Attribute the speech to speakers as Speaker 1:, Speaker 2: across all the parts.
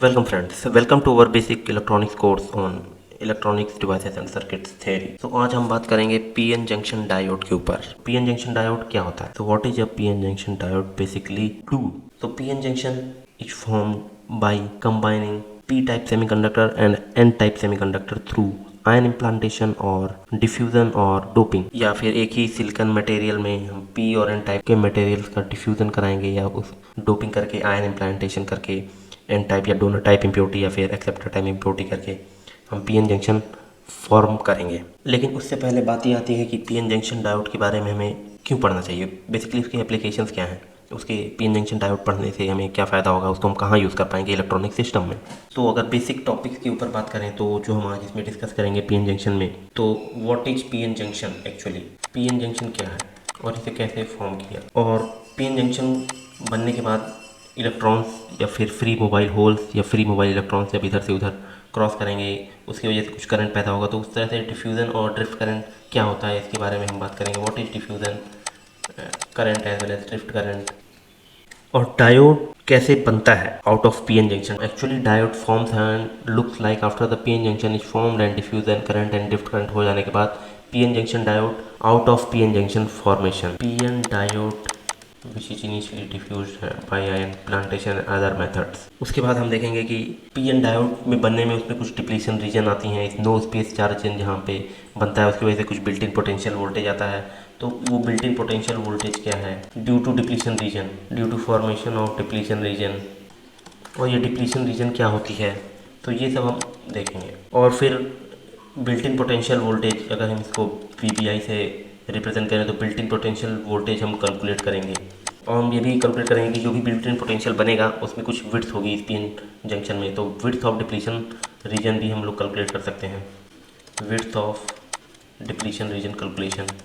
Speaker 1: Welcome friends, welcome to our basic electronics course on electronics devices and circuits theory। तो आज हम बात करेंगे पीएन जंक्शन डायोड के ऊपर। पीएन जंक्शन डायोड क्या होता है? तो what is a PN junction diode basically do? तो PN junction is formed by combining P type semiconductor and N type semiconductor through ion implantation और डिफ्यूजन और doping, या फिर एक ही सिलिकॉन मटेरियल में हम पी और एन टाइप के मटेरियल्स का डिफ्यूजन कराएंगे या उस डोपिंग करके आयन इम्प्लांटेशन करके एन टाइप या डोनर टाइप इम्प्योरिटी या फिर एक्सेप्टर टाइप इम्प्योरिटी करके हम पीएन जंक्शन फॉर्म करेंगे। लेकिन उससे पहले बात ये आती है कि पीएन जंक्शन डायोड के बारे में हमें क्यों पढ़ना चाहिए, बेसिकली उसके एप्लीकेशंस क्या हैं, उसके पीएन जंक्शन डायोड पढ़ने से हमें क्या फ़ायदा होगा, उसको हम कहाँ यूज़ कर पाएंगे इलेक्ट्रॉनिक सिस्टम में। तो अगर बेसिक टॉपिक्स के ऊपर बात करें तो जो हम आज इसमें डिस्कस करेंगे पीएन जंक्शन में, तो what is PN junction actually, PN junction क्या है और इसे कैसे फॉर्म किया, और पीएन जंक्शन बनने के बाद इलेक्ट्रॉन्स या फिर फ्री मोबाइल होल्स या फ्री मोबाइल इलेक्ट्रॉन्स जब इधर से उधर क्रॉस करेंगे उसकी वजह से कुछ करंट पैदा होगा, तो उस तरह से डिफ्यूज़न और ड्रिफ्ट करंट क्या होता है इसके बारे में हम बात करेंगे। What is diffusion current as well as drift current, और डायोड कैसे बनता है out of PN junction. Actually diode forms and looks like after the PN junction is formed and diffusion current and drift current हो जाने के बाद PN junction diode out of PN junction formation, PN diode which is initially diffused by ion plantation and other methods। उसके बाद हम देखेंगे कि PN diode में बनने में उसमें कुछ डिप्लीशन रीजन आती हैं, इस नो स्पेस चार्ज रीजन जहाँ पे बनता है उसकी वजह से कुछ बिल्ट इन पोटेंशियल वोल्टेज आता है। तो वो बिल्ट इन पोटेंशियल वोल्टेज क्या है? Due to depletion region, due to formation of depletion region. और ये डिप्लीशन रीजन क्या होती है, तो ये सब हम देखेंगे। और फिर बिल्ट इन पोटेंशियल वोल्टेज, अगर हम इसको वीपीआई से रिप्रेजेंट करें तो बिल्ट इन पोटेंशियल वोल्टेज हम कैलकुलेट करेंगे, और हम ये भी कैलकुलेट करेंगे कि जो भी बिल्ट इन पोटेंशियल बनेगा उसमें कुछ विड्थ होगी इस पीएन जंक्शन में, तो विड्थ ऑफ डिप्लीशन रीजन भी हम लोग कैलकुलेट कर सकते हैं, width of depletion reason calculation.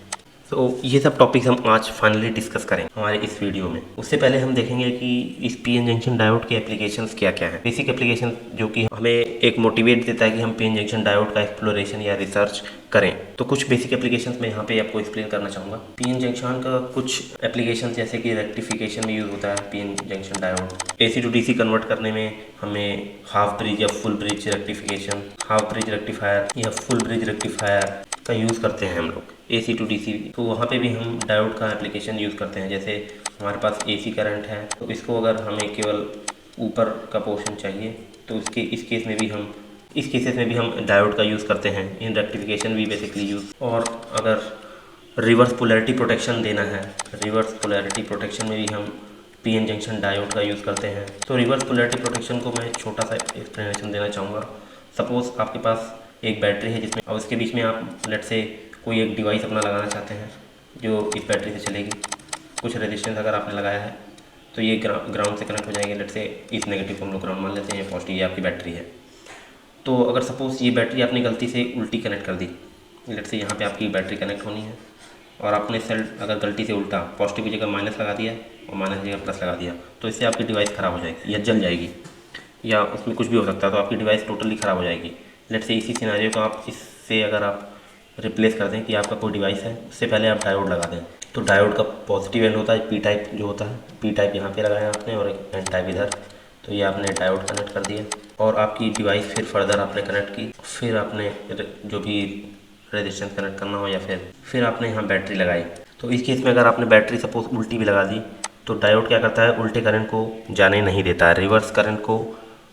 Speaker 1: तो ये सब टॉपिक्स हम आज फाइनली डिस्कस करेंगे हमारे इस वीडियो में। उससे पहले हम देखेंगे कि इस पीएन जंक्शन डायोड के एप्लीकेशंस क्या क्या हैं, बेसिक एप्लीकेशन जो कि हमें एक मोटिवेट देता है कि हम पीएन जंक्शन डायोड का एक्सप्लोरेशन या रिसर्च करें। तो कुछ बेसिक एप्लीकेशंस मैं यहाँ पे आपको एक्सप्लेन करना चाहूँगा। पीएन जंक्शन का कुछ एप्लीकेशन जैसे कि रेक्टिफिकेशन में यूज़ होता है PN junction diode, AC to DC convert करने में हमें हाफ ब्रिज या full bridge rectification, half bridge rectifier या फुल ब्रिज रेक्टिफायर का यूज़ करते हैं हम लोग, एसी टू डीसी। तो वहाँ पे भी हम डायोड का एप्लीकेशन यूज़ करते हैं। जैसे हमारे पास एसी करंट है तो इसको अगर हमें केवल ऊपर का पोर्शन चाहिए तो इस केसेस में भी हम डायोड का यूज़ करते हैं इन रेक्टिफिकेशन भी बेसिकली यूज़। और अगर रिवर्स पोलैरिटी प्रोटेक्शन देना है, रिवर्स पोलैरिटी प्रोटेक्शन में भी हम पीएन जंक्शन डायोड का यूज़ करते हैं। तो रिवर्स पोलैरिटी प्रोटेक्शन को मैं छोटा सा एक्सप्लेनेशन देना चाहूँगा। सपोज़ आपके पास एक बैटरी है जिसमें, और उसके बीच में आप लेट से कोई एक डिवाइस अपना लगाना चाहते हैं जो इस बैटरी से चलेगी। कुछ रेजिस्टेंस अगर आपने लगाया है तो ये ग्राउंड से कनेक्ट हो जाएंगे, लेट से इस नेगेटिव को हम लोग ग्राउंड मान लेते हैं, पॉजिटिव ये आपकी बैटरी है। तो अगर सपोज़ ये बैटरी आपने गलती से उल्टी कनेक्ट कर दी, लेट से यहाँ पे आपकी बैटरी कनेक्ट होनी है और आपने सेल अगर गलती से उल्टा पॉजिटिव की जगह माइनस लगा दिया और माइनस की जगह प्लस लगा दिया, तो इससे आपकी डिवाइस ख़राब हो जाएगी या जल जाएगी या उसमें कुछ भी हो सकता है, तो आपकी डिवाइस टोटली ख़राब हो जाएगी। लेट से इसी सिनेरियो को आप इससे अगर आप रिप्लेस कर दें कि आपका कोई डिवाइस है, उससे पहले आप डायोड लगा दें। तो डायोड का पॉजिटिव एंड होता है पी टाइप जो होता है, पी टाइप यहाँ पे लगाया आपने और एन टाइप इधर, तो ये आपने डायोड कनेक्ट कर दिया और आपकी डिवाइस फिर फर्दर आपने कनेक्ट की, फिर आपने जो भी रेजिस्टेंस कनेक्ट करना हो या फिर आपने यहाँ बैटरी लगाई। तो इस केस में अगर आपने बैटरी सपोज उल्टी भी लगा दी तो डायोड क्या करता है, उल्टे करंट को जाने नहीं देता है, रिवर्स करंट को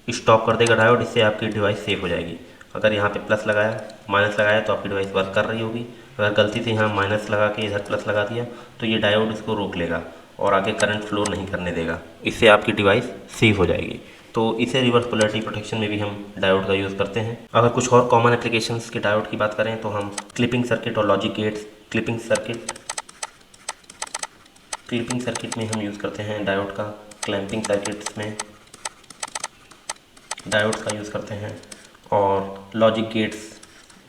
Speaker 1: स्टॉप कर देगा डायोड, इससे आपकी डिवाइस सेफ हो जाएगी। अगर यहाँ पे प्लस लगाया माइनस लगाया तो आपकी डिवाइस वर्क कर रही होगी, अगर गलती से यहाँ माइनस लगा के इधर प्लस लगा दिया तो ये डायोड इसको रोक लेगा और आगे करंट फ्लो नहीं करने देगा, इससे आपकी डिवाइस सेफ हो जाएगी। तो इसे रिवर्स पोलैरिटी प्रोटेक्शन में भी हम डायोड का यूज़ करते हैं। अगर कुछ और कॉमन एप्लीकेशंस के डायोड की बात करें तो हम क्लिपिंग सर्किट और लॉजिक गेट्स, क्लिपिंग सर्किट में हम यूज़ करते हैं डायोड का, क्लैंपिंग सर्किट्स में डायोड का यूज़ करते हैं, और लॉजिक गेट्स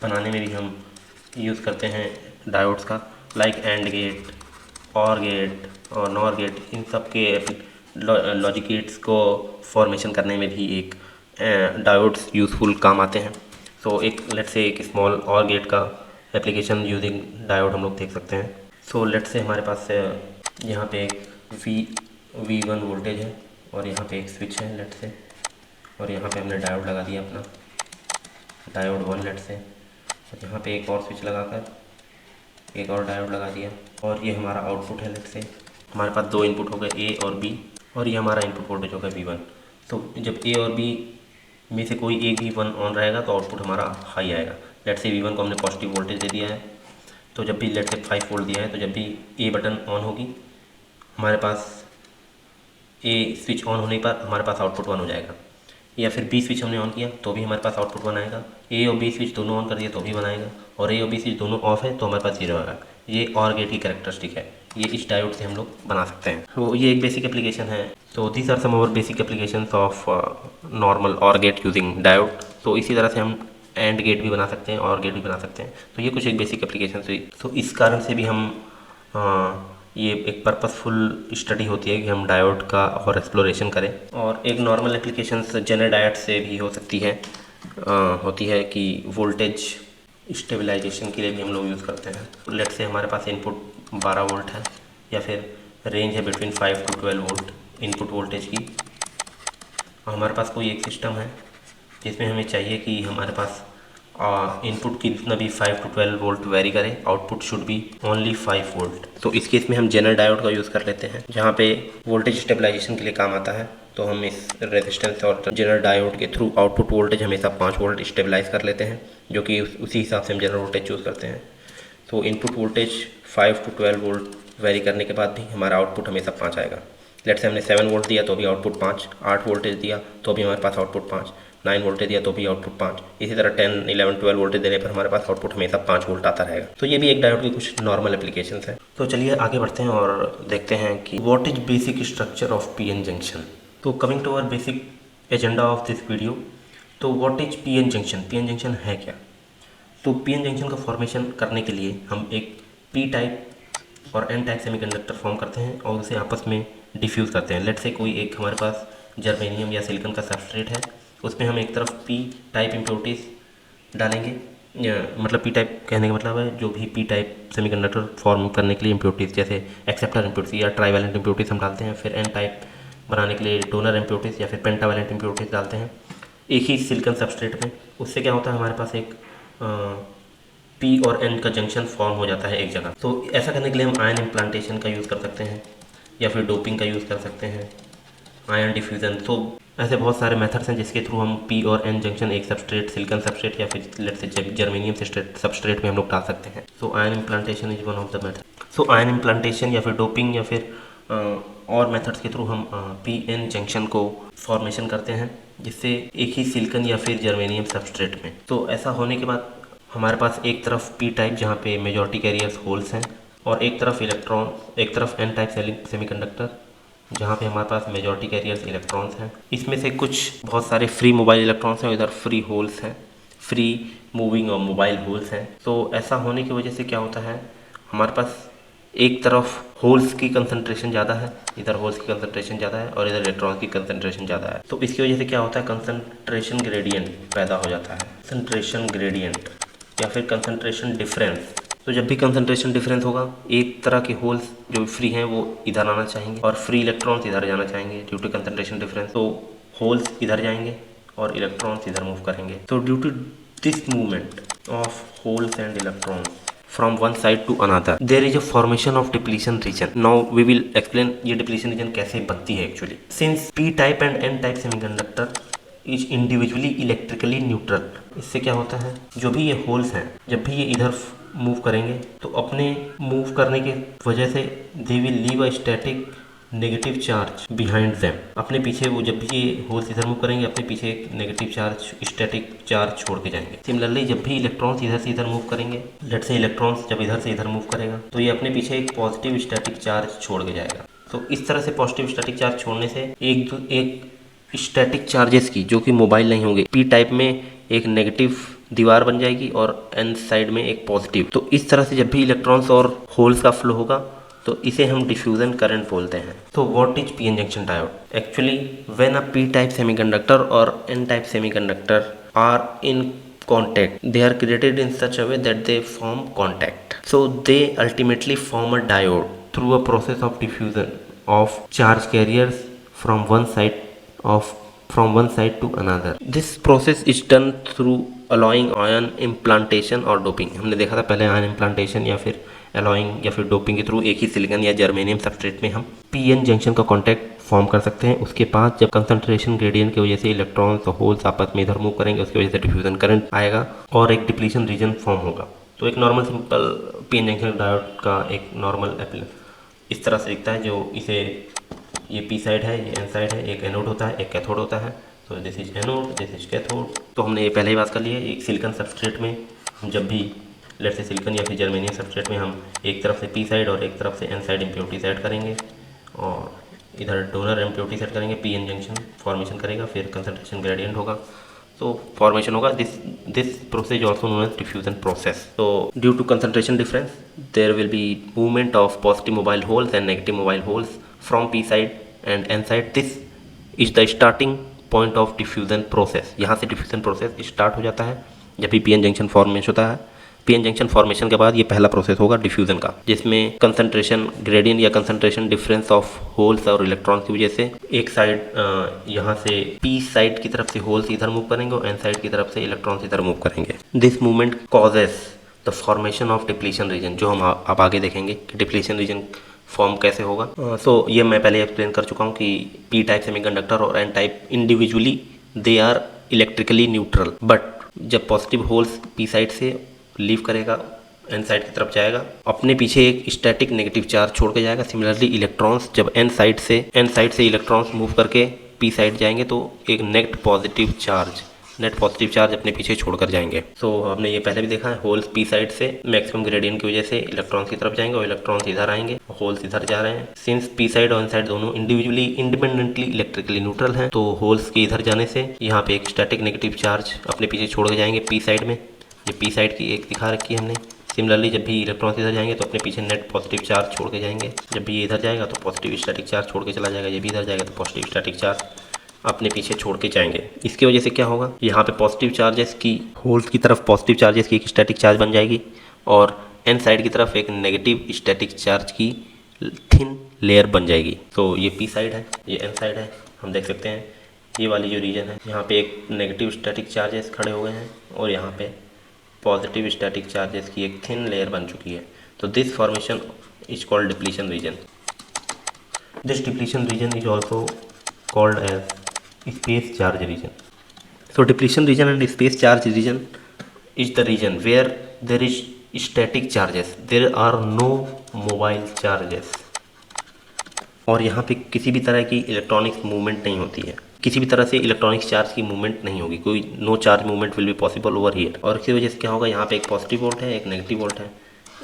Speaker 1: बनाने में भी हम यूज़ करते हैं डायोड्स का, लाइक एंड गेट, और गेट और नॉर गेट, इन सब के लॉजिक गेट्स को फॉर्मेशन करने में भी एक डायोड्स यूज़फुल काम आते हैं। सो एक लेट से एक स्मॉल और गेट का एप्लीकेशन यूजिंग डायोड हम लोग देख सकते हैं। सो लेट से हमारे पास यहाँ पे एक V1 वोल्टेज है और यहाँ पे एक स्विच है लेट से, और यहाँ पे हमने डायोड लगा दिया अपना, डायोड 1 लेट से, और यहाँ पे एक और स्विच लगाकर एक और डायोड लगा दिया, और ये हमारा आउटपुट है लेट से। हमारे पास दो इनपुट हो गए ए और बी, और ये हमारा इनपुट वोल्टेज होगा V1। तो जब ए और बी में से कोई एक भी 1 ऑन रहेगा तो आउटपुट हमारा हाई आएगा। लेट से V1 को हमने पॉजिटिव वोल्टेज दे दिया है, तो जब भी लेट से 5 वोल्ट दिया है, तो जब भी ए बटन ऑन होगी हमारे पास ए स्विच ऑन होने पर हमारे पास आउटपुट 1 हो जाएगा, या फिर बी स्विच हमने ऑन किया तो भी हमारे पास आउटपुट 1 आएगा। ए और बी स्विच दोनों ऑन कर दिए तो भी 1 आएगा, और ए और बी स्विच दोनों ऑफ है तो हमारे पास 0 आएगा। ये OR गेट की कैरेक्टरिस्टिक है, ये इस डायोड से हम लोग बना सकते हैं। तो ये एक बेसिक एप्लीकेशन है। तो these are some our basic applications of normal OR gate using diode. तो इसी तरह से हम एंड गेट भी बना सकते हैं, OR गेट भी बना सकते हैं। तो ये कुछ एक बेसिक एप्लीकेशन हुई। तो इस कारण से भी हम ये एक पर्पसफुल स्टडी होती है कि हम डायोड का और एक्सप्लोरेशन करें। और एक नॉर्मल एप्लीकेशन जेनर डायोड से भी हो सकती है, होती है कि वोल्टेज स्टेबलाइजेशन के लिए भी हम लोग यूज़ करते हैं। लेट से हमारे पास इनपुट 12 वोल्ट है, या फिर रेंज है between 5 to 12 volt input voltage की। हमारे पास कोई एक सिस्टम है जिसमें हमें चाहिए कि हमारे पास इनपुट की जितना भी 5 to 12 वोल्ट वेरी करे, output should be only 5 volt. तो इस केस में हम जेनर डायोड का यूज़ कर लेते हैं, जहाँ पे वोल्टेज स्टेबलाइजेशन के लिए काम आता है। तो हम इस रेजिस्टेंस और जेनर डायोड के थ्रू आउटपुट वोल्टेज हमेशा 5 वोल्ट स्टेबलाइज कर लेते हैं, जो कि उसी हिसाब से हम जेनर वोल्टेज चूज़ करते हैं। तो input voltage 5 to 12 volt very करने के बाद भी हमारा आउटपुट हमेशा 5 आएगा। लेट से हमने 7 वोल्ट दिया तो भी आउटपुट 5, 8 वोल्टेज दिया तो भी हमारे पास आउटपुट 5, 9 वोल्टेज दिया तो भी आउटपुट 5, इसी तरह 10, 11, 12 वोल्टेज देने पर हमारे पास आउटपुट हमेशा 5 वोल्ट आता रहेगा। तो ये भी एक डायोड की कुछ नॉर्मल एप्लीकेशंस है। तो चलिए आगे बढ़ते हैं और देखते हैं कि what is basic structure of PN junction. तो coming to our basic agenda of this video, तो what is PN junction, PN junction है क्या। तो PN जंक्शन का फॉर्मेशन करने के लिए हम एक P टाइप और N टाइप सेमीकंडक्टर फॉर्म करते हैं और उसे आपस में डिफ्यूज़ करते हैं। लेट से कोई एक हमारे पास जर्मेनियम या सिलिकॉन का सबस्ट्रेट है, उसमें हम एक तरफ P टाइप इम्प्योरिटीज़ डालेंगे, मतलब P टाइप कहने का मतलब है जो भी P टाइप सेमीकंडक्टर फॉर्म करने के लिए इम्प्योरिटीज़, जैसे एक्सेप्टर इम्प्योरिटीज़ या ट्राईवैलेंट इम्प्योरिटीज़ हम डालते हैं। फिर N टाइप बनाने के लिए डोनर इम्प्योरिटीज़ या फिर पेंटावैलेंट इम्प्योरिटीज़ डालते हैं एक ही सिलिकॉन सबस्ट्रेट में। उससे क्या होता है, हमारे पास एक P और N का जंक्शन फॉर्म हो जाता है एक जगह। तो ऐसा करने के लिए हम आयन इम्प्लांटेशन का यूज़ कर सकते हैं, या फिर डोपिंग का यूज़ कर सकते हैं, आयन डिफ्यूज़न। तो ऐसे बहुत सारे मेथड्स हैं जिसके थ्रू हम P और N जंक्शन एक सबस्ट्रेट, सिलिकॉन सबस्ट्रेट या फिर लेट से जर्मेनियम सबस्ट्रेट में हम लोग डाल सकते हैं। So ion implantation is one of the method. So ion implantation या फिर डोपिंग या फिर और मेथड्स के थ्रू हम PN जंक्शन को फॉर्मेशन करते हैं, जिससे एक ही सिलिकॉन या फिर जर्मेनियम सबस्ट्रेट में। तो ऐसा होने के बाद हमारे पास एक तरफ P टाइप जहाँ पे मेजॉरिटी कैरियर्स होल्स हैं, और एक तरफ इलेक्ट्रॉन, एक तरफ N टाइप सेमीकंडक्टर जहाँ पे हमारे पास मेजॉरिटी कैरियर्स इलेक्ट्रॉन्स हैं। इसमें से कुछ बहुत सारे फ्री मोबाइल इलेक्ट्रॉन्स हैं, इधर फ्री होल्स हैं, फ्री मूविंग और मोबाइल होल्स हैं। तो ऐसा होने की वजह से क्या होता है, हमारे पास एक तरफ होल्स की कंसंट्रेशन ज़्यादा है, इधर होल्स की कंसंट्रेशन ज़्यादा है, और इधर इलेक्ट्रॉन्स की कंसंट्रेशन ज़्यादा है। तो इसकी वजह से क्या होता है, कंसंट्रेशन ग्रेडियंट पैदा हो जाता है, कंसंट्रेशन ग्रेडियंट या फिर कंसंट्रेशन डिफरेंस। तो जब भी कंसंट्रेशन डिफरेंस होगा, एक तरह के होल्स जो फ्री हैं वो इधर आना चाहेंगे और फ्री इलेक्ट्रॉन्स इधर जाना चाहेंगे ड्यू टू कंसंट्रेशन डिफरेंस। तो होल्स इधर जाएंगे और इलेक्ट्रॉन्स इधर मूव करेंगे। तो due to this movement of holes and electrons from one side to another there is a formation of depletion region. Now we will explain ये depletion region कैसे बनती है actually. Since P type and N type semiconductor is individually electrically neutral, इससे क्या होता है, जो भी ये होल्स हैं जब भी ये इधर मूव करेंगे तो अपने मूव करने की वजह से they will leave a static negative charge behind them. अपने पीछे वो जब भी ये होल्स इधर मूव करेंगे अपने पीछे एक नेगेटिव चार्ज, स्टैटिक चार्ज छोड़ के जाएंगे। सिमिलरली जब भी इलेक्ट्रॉन्स इधर से इधर मूव करेंगे, लेट से इलेक्ट्रॉन्स जब इधर से इधर मूव करेगा तो ये अपने पीछे एक पॉजिटिव स्टैटिक चार्ज छोड़ के जाएगा। तो इस तरह से पॉजिटिव स्टैटिक चार्ज छोड़ने से एक स्टैटिक चार्जेस की जो कि मोबाइल नहीं होंगे, P टाइप में एक नेगेटिव दीवार बन जाएगी और N साइड में एक पॉजिटिव। तो इस तरह से जब भी इलेक्ट्रॉन्स और होल्स का फ्लो होगा तो इसे हम डिफ्यूजन करंट बोलते हैं। तो what is PN junction diode? Actually when a P type semiconductor और N type semiconductor are in contact, they are created in such a way that they form contact. So they ultimately form a diode through a process of diffusion of charge carriers from one side of from one side to another. This process is done through allowing ion implantation और doping. हमने देखा था पहले ion implantation या फिर alloying या फिर doping के थ्रू एक ही सिलिकॉन या जर्मेनियम सबस्ट्रेट में हम पीएन जंक्शन का कॉन्टैक्ट फॉर्म कर सकते हैं। उसके बाद जब कंसंट्रेशन ग्रेडियंट की वजह से इलेक्ट्रॉन्स और होल्स आपस में इधर मूव करेंगे, उसकी वजह से डिफ्यूजन करंट आएगा और एक डिप्लीशन रीजन फॉर्म होगा। तो एक normal simple PN junction diode का एक नॉर्मल इस तरह से दिखता है, जो इसे ये पी साइड है, ये एन साइड है, एक एनोड होता है, एक कैथोड होता है। तो this is anode, this is cathode. तो हमने ये पहले ही बात कर ली है। एक सिलिकॉन सबस्ट्रेट में हम जब भी लेट से सिलिकॉन या फिर जर्मेनियम सबस्ट्रेट में हम एक तरफ से पी साइड और एक तरफ से एन साइड इम्प्योरिटी सेट करेंगे और इधर डोनर इम्प्योरिटी सेट करेंगे, पीएन जंक्शन फॉर्मेशन करेगा, फिर कंसंट्रेशन ग्रेडियंट होगा, तो फॉर्मेशन होगा। This process also known as diffusion process. तो due to concentration difference there will be movement of positive mobile holes and negative mobile holes from P side and N side. This is the starting point of diffusion process. यहाँ से diffusion process start हो जाता है जब भी PN junction formation होता है। PN junction formation के बाद ये पहला प्रोसेस होगा डिफ्यूजन का, जिसमें कंसंट्रेशन ग्रेडियंट या कंसंट्रेशन डिफरेंस ऑफ होल्स और इलेक्ट्रॉन की वजह से एक साइड यहाँ से पी साइड की तरफ से होल्स इधर मूव करेंगे और एन साइड की तरफ से इलेक्ट्रॉन्स इधर मूव करेंगे। This movement causes the formation of depletion reason, जो हम अब आगे देखेंगे कि डिप्लीशन रीजन फॉर्म कैसे होगा। सो ये मैं पहले एक्सप्लेन कर चुका हूँ कि पी टाइप सेमीकंडक्टर और N type individually they are electrically neutral, but जब पॉजिटिव होल्स पी साइड से लीव करेगा, एन साइड की तरफ जाएगा, अपने पीछे एक स्टैटिक नेगेटिव चार्ज छोड़ के जाएगा। सिमिलरली इलेक्ट्रॉन्स जब एन साइड से इलेक्ट्रॉन्स मूव करके पी साइड जाएंगे तो एक नेट पॉजिटिव चार्ज अपने पीछे छोड़कर जाएंगे। सो हमने ये पहले भी देखा है, होल्स पी साइड से मैक्सिमम ग्रेडियंट की वजह से इलेक्ट्रॉन्स की तरफ जाएंगे और इलेक्ट्रॉन्स इधर आएंगे, होल्स इधर जा रहे हैं। सिंस पी साइड और एन साइड दोनों इंडिविजुअली इंडिपेंडेंटली इलेक्ट्रिकली न्यूट्रल हैं, तो होल्स के इधर जाने से यहाँ पे एक स्टैटिक नेगेटिव चार्ज अपने पीछे छोड़ के जाएंगे पी साइड में। ये पी साइड की एक दिखा रखी है हमने। सिमिलरली जब भी इलेक्ट्रॉन्स इधर जाएंगे तो अपने पीछे नेट पॉजिटिव चार्ज छोड़ के जाएंगे। जब भी ये इधर जाएगा तो पॉजिटिव स्टैटिक चार्ज छोड़ के चला जाएगा, ये भी इधर जाएगा तो पॉजिटिव स्टैटिक चार्ज अपने पीछे छोड़ के जाएंगे। इसकी वजह से क्या होगा, यहाँ पे पॉजिटिव चार्जेस की होल्स की तरफ पॉजिटिव चार्जेस की एक स्टैटिक चार्ज बन जाएगी और एन साइड की तरफ एक नेगेटिव स्टैटिक चार्ज की थिन लेयर बन जाएगी। तो ये पी साइड है, ये एन साइड है। हम देख सकते हैं ये वाली जो रीजन है, यहाँ पे एक नेगेटिव स्टैटिक चार्जेस खड़े हो गए हैं और यहाँ पे पॉजिटिव स्टैटिक चार्जेस की एक थिन लेयर बन चुकी है। तो this formation is called depletion region. This depletion region is also called as space charge region. So depletion region and space charge region is the region where there is static charges, there are no mobile charges। और यहाँ पे किसी भी तरह की electronics movement नहीं होती है, किसी भी तरह से इलेक्ट्रॉनिक्स चार्ज की मूवमेंट नहीं होगी, कोई no charge movement will be possible over here. और इसकी वजह से क्या होगा, यहाँ पे एक पॉजिटिव वोल्ट है, एक नेगेटिव वोल्ट है,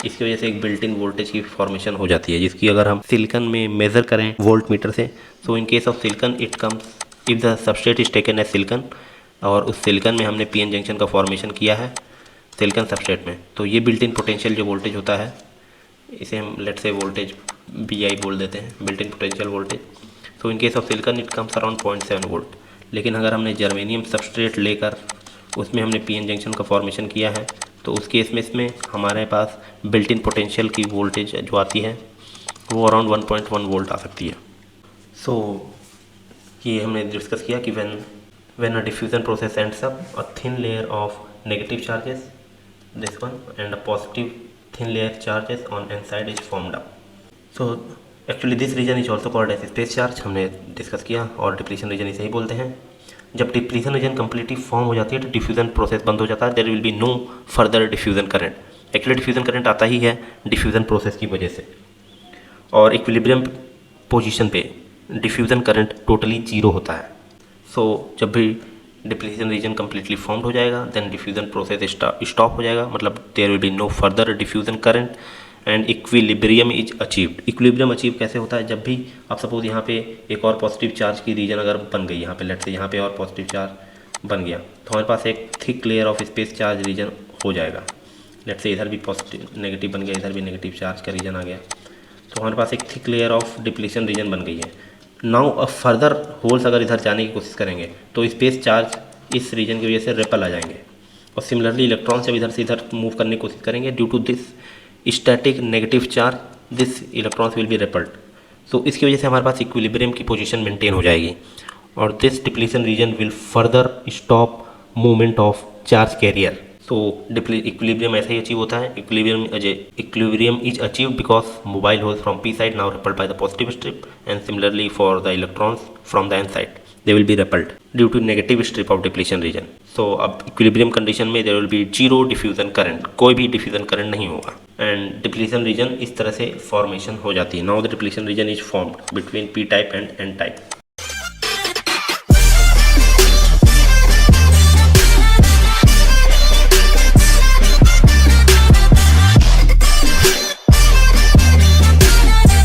Speaker 1: इसकी वजह से एक बिल्ट इन वोल्टेज की फॉर्मेशन हो जाती है, जिसकी अगर हम सिलिकॉन में मेज़र करें वोल्ट मीटर से, so in case of silicon it comes if the substrate is taken as silicon और उस सिलिकॉन में हमने पीएन जंक्शन का फॉर्मेशन किया है सिलिकॉन सबस्ट्रेट में, तो ये बिल्ट इन पोटेंशियल जो वोल्टेज होता है, इसे हम लेट से वोल्टेज BI बोल देते हैं, built in potential voltage. So in case of silicon it comes around 0.7 volt. लेकिन अगर हमने जर्मेनियम सबस्ट्रेट लेकर उसमें हमने पीएन जंक्शन का फॉर्मेशन किया है, तो उस केस में इसमें हमारे पास बिल्ट इन पोटेंशियल की वोल्टेज जो आती है वो अराउंड 1.1 वोल्ट आ सकती है। सो ये हमने डिस्कस किया कि when a diffusion process ends up, a thin layer of negative charges, this one, and a positive thin layer charges on n side is formed up. So actually this region is also called as space charge, हमने discuss किया, और depletion region इसे ही बोलते हैं। जब depletion region completely form हो जाती है तो डिफ्यूजन प्रोसेस बंद हो जाता है, there will be no further diffusion current. Actually diffusion current आता ही है डिफ्यूजन प्रोसेस की वजह से, और इक्विलिब्रियम पोजीशन पे डिफ्यूजन करंट टोटली जीरो होता है। सो जब भी डिप्लीशन रीजन कम्प्लीटली फॉर्म्ड हो जाएगा देन डिफ्यूजन प्रोसेस स्टॉप हो जाएगा, मतलब there will be no further diffusion current and equilibrium is achieved. Equilibrium achieve कैसे होता है, जब भी आप सपोज यहाँ पे एक और पॉजिटिव चार्ज की रीजन अगर बन गई, यहाँ पे लेट से यहाँ पे और पॉजिटिव चार्ज बन गया, तो हमारे पास एक thick layer of space charge region हो जाएगा। लेट से इधर भी पॉजिटिव नेगेटिव बन गया, इधर भी नेगेटिव चार्ज का रीजन आ गया, तो हमारे पास एक thick layer of depletion reason बन गई है। नाउ अब फर्दर होल्स अगर इधर जाने की कोशिश करेंगे तो स्पेस चार्ज इस रीजन की वजह से रेपल आ जाएंगे, और सिमिलरली इलेक्ट्रॉन्स जब इधर से इधर मूव करने की कोशिश करेंगे due to this static negative charge, this electrons will be repelled. सो इसकी वजह से हमारे पास इक्विलिब्रियम की पोजीशन मेंटेन हो जाएगी, और this depletion region will further stop movement of charge carrier. तो इक्विलिब्रियम ऐसे ही अचीव होता है। Equilibrium is achieve because mobile holes from P side now repelled by the positive strip and similarly for the electrons from the N side they will be repelled due to negative strip of depletion region। so अब equilibrium condition में there will be zero diffusion current, कोई भी diffusion current नहीं होगा and depletion region इस तरह से formation हो जाती है। now the depletion region is formed between p type and n type।